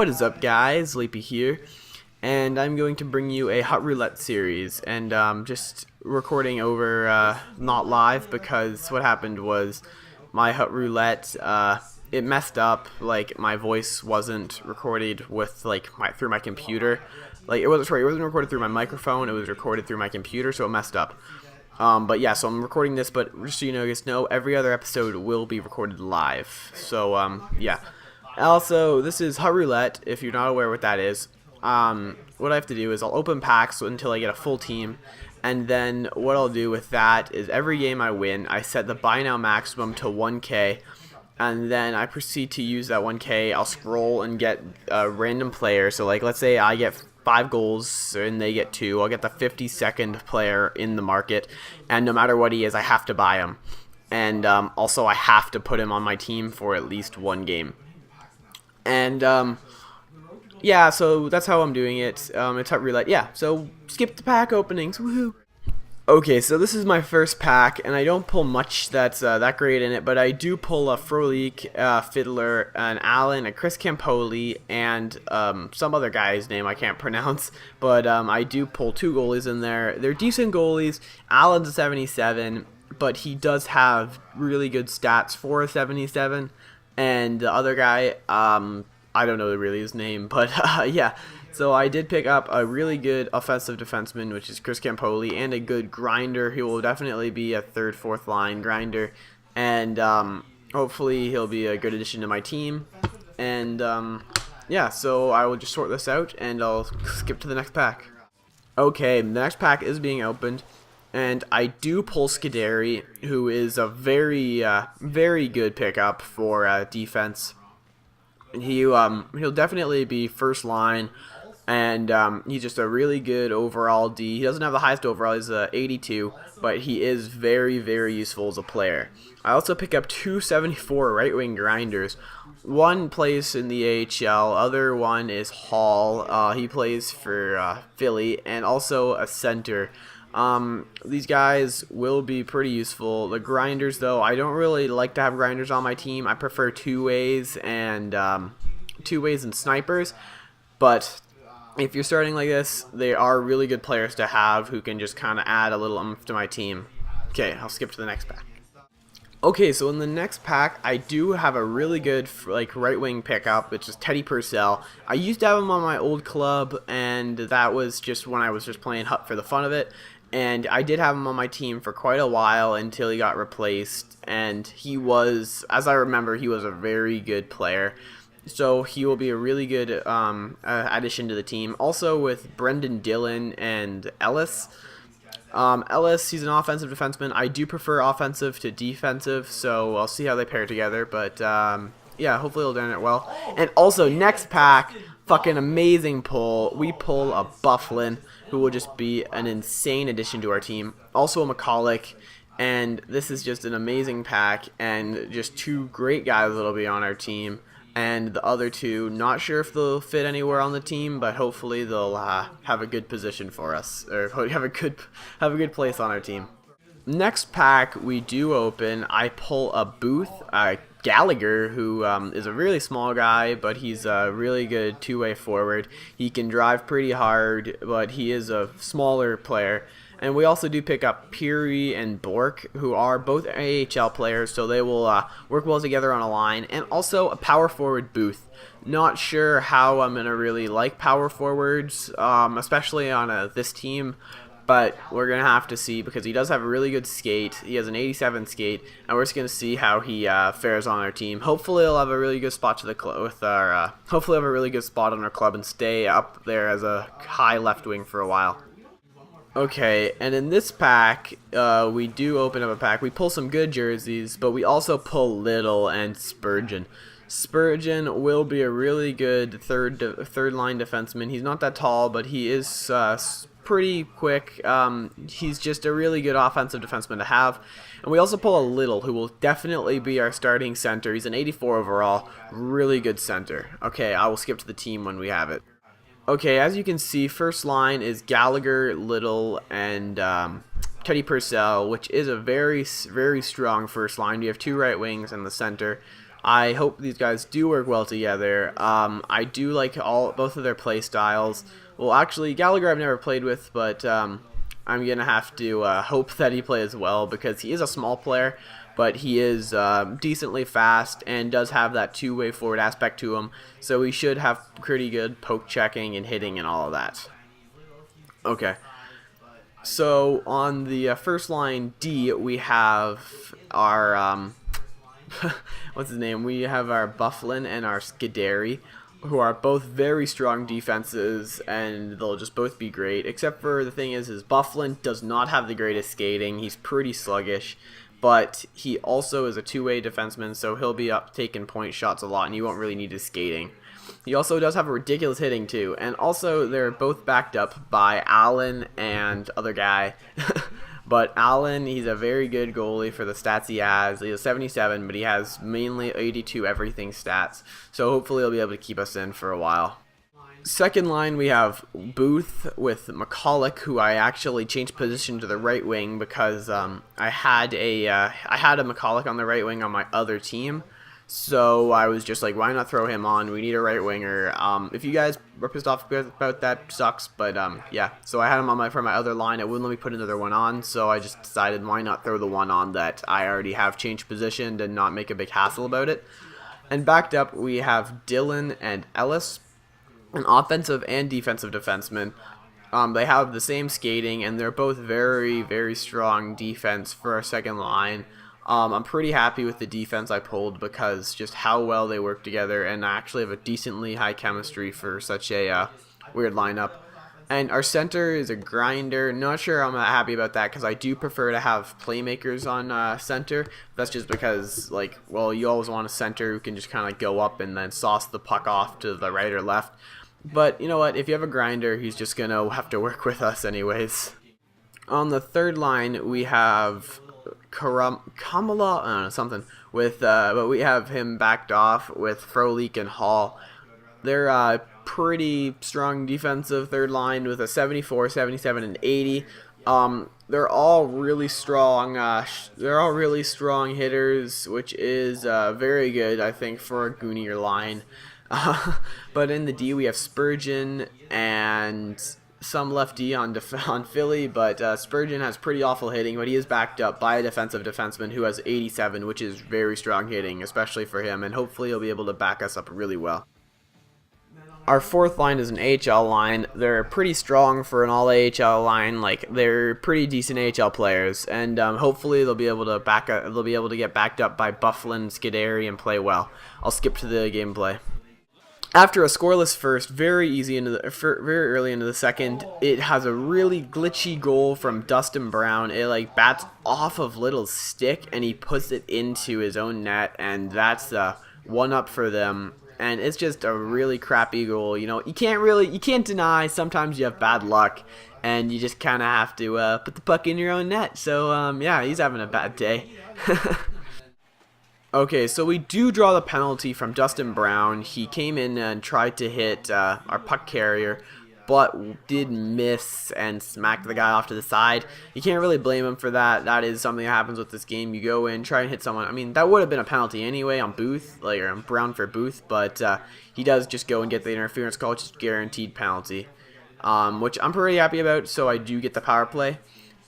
What is up, guys? Leapy here, and I'm going to bring you a Hut Roulette series, and just recording over, not live, because what happened was my Hut Roulette, it messed up. Like, my voice wasn't recorded with through my computer. Like, it wasn't recorded through my microphone. It was recorded through my computer, so it messed up. But yeah, so I'm recording this, but just so you guys know, every other episode will be recorded live. So yeah. Also, this is Hut Roulette, if you're not aware what that is. What I have to do is I'll open packs until I get a full team, and then what I'll do with that is every game I win, I set the buy now maximum to 1k, and then I proceed to use that 1k. I'll scroll and get a random player. So like, let's say I get 5 goals and they get 2, I'll get the 52nd player in the market, and no matter what he is, I have to buy him. And also I have to put him on my team for at least one game. And yeah, so that's how I'm doing it. It's Hut Roulette. Yeah, so skip the pack openings. Woohoo! Okay, so this is my first pack, and I don't pull much that's that great in it, but I do pull a Frolik, Fiddler, an Allen, a Chris Campoli, and some other guy's name I can't pronounce. But I do pull 2 goalies in there. They're decent goalies. Allen's a 77, but he does have really good stats for a 77. And the other guy, I don't know really his name, but yeah. So I did pick up a really good offensive defenseman, which is Chris Campoli, and a good grinder. He will definitely be a 3rd, 4th line grinder, and hopefully he'll be a good addition to my team. And yeah, so I will just sort this out, and I'll skip to the next pack. Okay, the next pack is being opened. And I do pull Scuderi, who is a very, very good pickup for defense. And he'll definitely be first line, and he's just a really good overall D. He doesn't have the highest overall; he's 82, but he is very, very useful as a player. I also pick up 274 right wing grinders. One plays in the AHL, other one is Hall. He plays for Philly, and also a center. These guys will be pretty useful. The grinders, though, I don't really like to have grinders on my team. I prefer two-ways and snipers. But if you're starting like this, they are really good players to have who can just kind of add a little oomph to my team. Okay, I'll skip to the next pack. Okay, so in the next pack, I do have a really good right wing pickup, which is Teddy Purcell. I used to have him on my old club, and that was just when I was just playing Hut for the fun of it. And I did have him on my team for quite a while until he got replaced, and he was, as I remember, he was a very good player. So he will be a really good addition to the team. Also with Brendan Dillon and Ellis. Ellis, he's an offensive defenseman. I do prefer offensive to defensive, so I'll see how they pair together. But yeah, hopefully he'll do it well. And also, next pack, fucking amazing pull. We pull a Bufflin, who will just be an insane addition to our team. Also a McCulloch, and this is just an amazing pack, and just 2 great guys that'll be on our team. And the other 2, not sure if they'll fit anywhere on the team, but hopefully they'll have a good position for us, or have a good place on our team. Next pack we do open, I pull a Booth, Gallagher, who is a really small guy, but he's a really good 2-way forward. He can drive pretty hard, but he is a smaller player. And we also do pick up Peary and Bork, who are both AHL players, so they will work well together on a line. And also a power forward Booth. Not sure how I'm going to really like power forwards, especially on this team. But we're going to have to see, because he does have a really good skate. He has an 87 skate, and we're just going to see how he fares on our team. Hopefully he'll have a really good spot to the hopefully have a really good spot on our club and stay up there as a high left wing for a while. Okay, and in this pack, we do open up a pack. We pull some good jerseys, but we also pull Little and Spurgeon. Spurgeon will be a really good third line defenseman. He's not that tall, but he is pretty quick. He's just a really good offensive defenseman to have. And we also pull a Little, who will definitely be our starting center. He's an 84 overall, really good center. Okay, I will skip to the team when we have it. Okay, as you can see, first line is Gallagher, Little, and Teddy Purcell, which is a very, very strong first line. You have 2 right wings in the center. I hope these guys do work well together. I do like both of their play styles. Well, actually, Gallagher I've never played with, but I'm gonna have to hope that he plays well because he is a small player, but he is decently fast and does have that two-way forward aspect to him. So he should have pretty good poke checking and hitting and all of that. Okay. So on the first line D, we have our what's his name? We have our Bufflin and our Scuderi, who are both very strong defenses, and they'll just both be great. Except for the thing is Bufflin does not have the greatest skating. He's pretty sluggish, but he also is a two-way defenseman, so he'll be up taking point shots a lot, and you won't really need his skating. He also does have a ridiculous hitting too, and also they're both backed up by Allen and other guy. But Allen, he's a very good goalie for the stats he has. He has 77, but he has mainly 82 everything stats. So hopefully he'll be able to keep us in for a while. Second line, we have Booth with McCulloch, who I actually changed position to the right wing because I had a McCulloch on the right wing on my other team. So I was just like, why not throw him on? We need a right winger. If you guys were pissed off about that, sucks. But yeah, so I had him on for my other line. It wouldn't let me put another one on, so I just decided why not throw the one on that I already have changed position and not make a big hassle about it. And backed up, we have Dylan and Ellis, an offensive and defensive defenseman. They have the same skating, and they're both very, very strong defense for our second line. I'm pretty happy with the defense I pulled because just how well they work together, and I actually have a decently high chemistry for such a weird lineup. And our center is a grinder. Not sure I'm happy about that because I do prefer to have playmakers on center. That's just because, like, well, you always want a center who can just kind of go up and then sauce the puck off to the right or left. But you know what? If you have a grinder, he's just going to have to work with us anyways. On the third line, we have Kamala, I don't know, something with, but we have him backed off with Frolik and Hall. They're pretty strong defensive third line with a 74, 77, and 80. They're all really strong. They're all really strong hitters, which is very good, I think, for a Goonier line. But in the D, we have Spurgeon and some lefty on Philly, but Spurgeon has pretty awful hitting, but he is backed up by a defensive defenseman who has 87, which is very strong hitting, especially for him, and hopefully he'll be able to back us up really well. Our fourth line is an AHL line. They're pretty strong for an all-AHL line. Like, they're pretty decent AHL players, and hopefully they'll be able to get backed up by Bufflin, Scuderi, and play well. I'll skip to the gameplay. After a scoreless first, very early into the second, it has a really glitchy goal from Dustin Brown. It like bats off of Little's stick and he puts it into his own net, and that's the one up for them. And it's just a really crappy goal. You know, you can't deny sometimes you have bad luck, and you just kind of have to put the puck in your own net. So yeah, he's having a bad day. Okay, so we do draw the penalty from Dustin Brown. He came in and tried to hit our puck carrier, but did miss and smacked the guy off to the side. You can't really blame him for that. That is something that happens with this game. You go in, try and hit someone. I mean, that would have been a penalty anyway on Booth, or on Brown for Booth, but he does just go and get the interference call, which is guaranteed penalty, which I'm pretty happy about, so I do get the power play.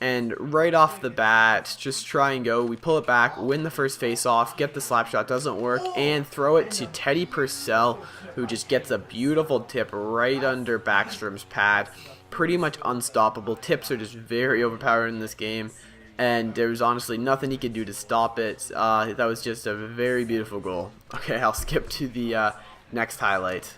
And right off the bat, just try and go. We pull it back, win the first face-off, get the slap shot, doesn't work, and throw it to Teddy Purcell, who just gets a beautiful tip right under Backstrom's pad. Pretty much unstoppable. Tips are just very overpowered in this game, and there's honestly nothing he could do to stop it. That was just a very beautiful goal. Okay, I'll skip to the next highlight.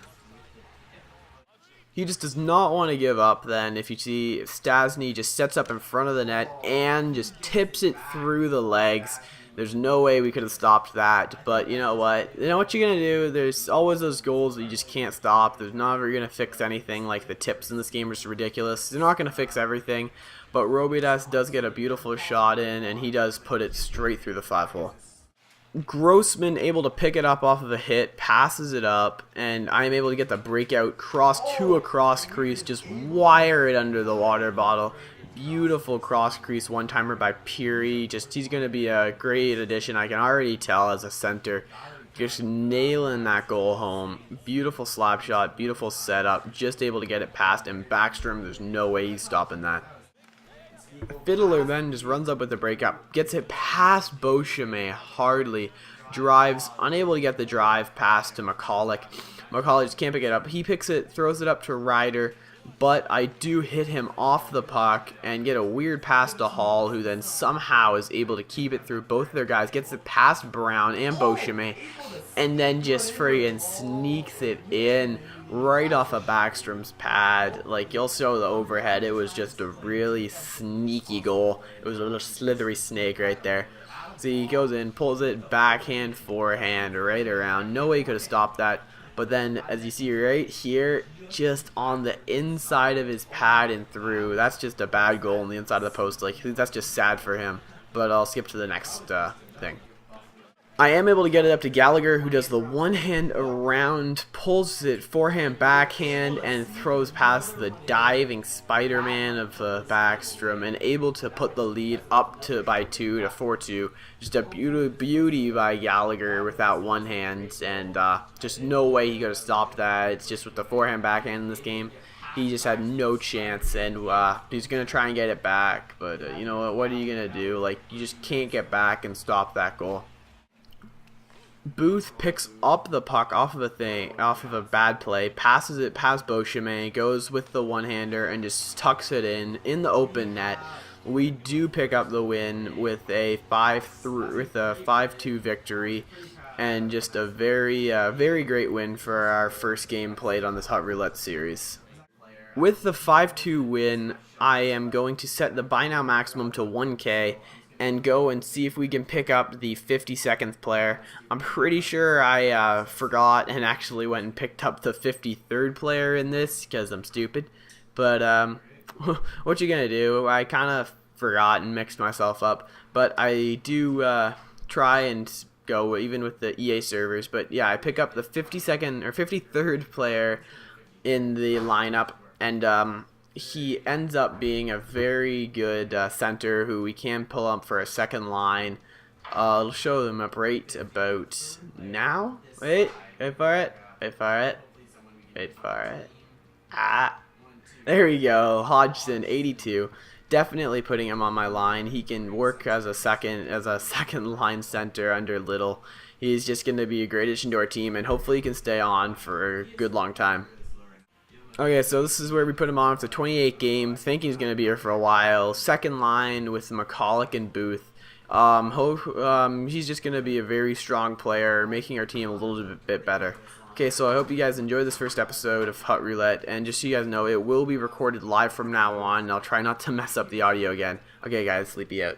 He just does not want to give up then. If you see Stasny just sets up in front of the net and just tips it through the legs. There's no way we could have stopped that. But you know what? You know what you're going to do? There's always those goals that you just can't stop. There's never going to fix anything. Like the tips in this game are just ridiculous. They're not going to fix everything. But Robidas does get a beautiful shot in, and he does put it straight through the 5-hole. Grossman able to pick it up off of a hit, passes it up, and I'm able to get the breakout cross to a cross crease, just wire it under the water bottle. Beautiful cross crease one-timer by Peary. He's going to be a great addition, I can already tell, as a center. just nailing that goal home. Beautiful slap shot, beautiful setup, just able to get it past, and Backstrom, there's no way he's stopping that. Fiddler then just runs up with the breakup, gets it past Beauchemin hardly, drives, unable to get the drive past to McCulloch. McCulloch just can't pick it up. He picks it, throws it up to Ryder, but I do hit him off the puck and get a weird pass to Hall, who then somehow is able to keep it through both of their guys, gets it past Brown and Beauchemin, and then just friggin' sneaks it in right off of Backstrom's pad. Like, you'll show the overhead. It was just a really sneaky goal. It was a little slithery snake right there. So he goes in, pulls it backhand, forehand, right around. No way he could have stopped that. But then, as you see right here, just on the inside of his pad and through. That's just a bad goal on the inside of the post. Like, that's just sad for him. But I'll skip to the next thing. I am able to get it up to Gallagher, who does the one hand around, pulls it forehand, backhand, and throws past the diving Spider-Man of Backstrom, and able to put the lead up to by 2 to 4-2. Just a beauty by Gallagher with that one hand, and just no way he could have stopped that. It's just with the forehand, backhand in this game, he just had no chance, and he's going to try and get it back, but you know what are you going to do? Like, you just can't get back and stop that goal. Booth picks up the puck off of a bad play, passes it past Beauchemin, goes with the one-hander, and just tucks it in the open net. We do pick up the win with a 5-2 victory, and just a very great win for our first game played on this Hut Roulette series. With the 5-2 win, I am going to set the buy now maximum to 1K and go and see if we can pick up the 52nd player. I'm pretty sure I forgot and actually went and picked up the 53rd player in this because I'm stupid. But what you gonna do? I kind of forgot and mixed myself up. But I do try and go even with the EA servers. But yeah, I pick up the 52nd or 53rd player in the lineup, and he ends up being a very good center who we can pull up for a second line. I'll show them up right about now. Wait for it. There we go. Hodgson, 82. Definitely putting him on my line. He can work as a second line center under Little. He's just going to be a great addition to our team, and hopefully he can stay on for a good long time. Okay, so this is where we put him on for the 28 game. Thinking he's going to be here for a while. Second line with McCulloch and Booth. He's just going to be a very strong player, making our team a little bit better. Okay, so I hope you guys enjoyed this first episode of Hut Roulette, and just so you guys know, it will be recorded live from now on, and I'll try not to mess up the audio again. Okay guys, sleepy out.